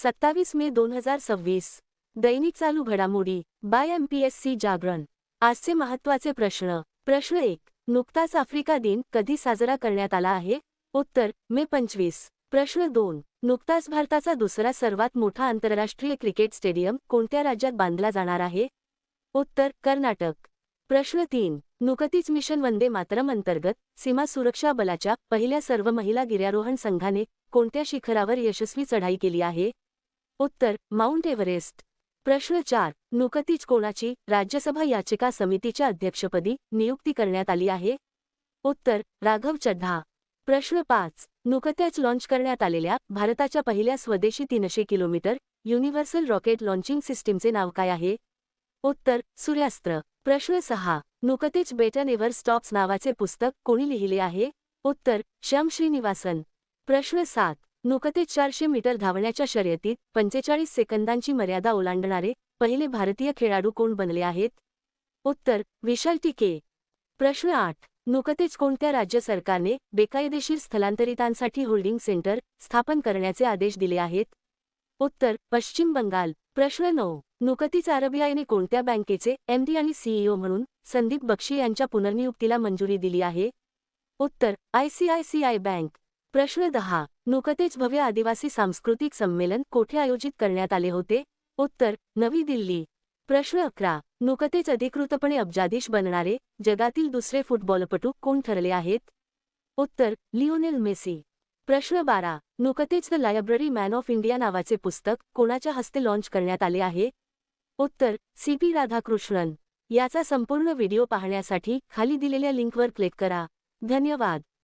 27 मे 2026. दैनिक चालू घडामोडी bye MPSC जागरण. आजचे महत्त्वाचे प्रश्न. प्रश्न 1. नुकताच आफ्रिका दिन कधी साजरा करण्यात आला आहे? उत्तर मे 25. प्रश्न 2. नुकताच भारताचा दुसरा सर्वात मोठा आंतरराष्ट्रीय क्रिकेट स्टेडियम कोणत्या राज्यात बांधला जाणार आहे? उत्तर कर्नाटक. प्रश्न 3. नुकतीच मिशन वंदे मातरम अंतर्गत सीमा सुरक्षा बलाच्या पहिल्या सर्व महिला गिर्यारोहण संघाने कोणत्या शिखरावर यशस्वी चढाई केली आहे? उत्तर माउंट एव्हरेस्ट. प्रश्न 4. नुकतीच कोणाची राज्यसभा याचिका समितीच्या अध्यक्षपदी नियुक्ती करण्यात आली आहे? उत्तर राघव चड्ढा. प्रश्न 5. नुकत्याच लॉन्च करण्यात आलेल्या भारताच्या पहिल्या स्वदेशी 300 किलोमीटर युनिव्हर्सल रॉकेट लॉन्चिंग सिस्टीमचे नाव काय आहे? उत्तर सूर्यास्त्र. प्रश्न 6. नुकतेच बेटर नेव्हर स्टॉप्स नावाचे पुस्तक कोणी लिहिले आहे? उत्तर श्याम श्रीनिवासन. प्रश्न 7. नुकतेच 400 मीटर धावण्याच्या शर्यतीत 45 सेकंदांची मर्यादा ओलांडणारे पहिले भारतीय खेळाडू कोण बनले आहेत? उत्तर विशाल टिके. प्रश्न 8. नुकतेच कोणत्या राज्य सरकारने बेकायदेशीर स्थलांतरितांसाठी होल्डिंग सेंटर स्थापन करण्याचे आदेश दिले आहेत? उत्तर पश्चिम बंगाल. प्रश्न 9. नुकतीच RBIने कोणत्या बँकेचे MD आणि CEO म्हणून संदीप बक्षी यांच्या पुनर्नियुक्तीला मंजुरी दिली आहे? उत्तर ICICI बँक. प्रश्न 10. नुकतेच भव्य आदिवासी सांस्कृतिक संमेलन कोठे आयोजित करण्यात आले होते? उत्तर नवी दिल्ली. प्रश्न 11. नुकतेच अधिकृतपणे अब्जाधीश बनणारे जगातील दुसरे फुटबॉलपटू कोण ठरले आहेत? उत्तर लिओनेल मेसी. प्रश्न 12. नुकतेच the library man of India नावाचे पुस्तक कोणाच्या हस्ते लॉन्च करण्यात आले आहे? उत्तर CP राधाकृष्णन. याचा संपूर्ण व्हिडिओ पाहण्यासाठी खाली दिलेल्या लिंकवर क्लिक करा. धन्यवाद.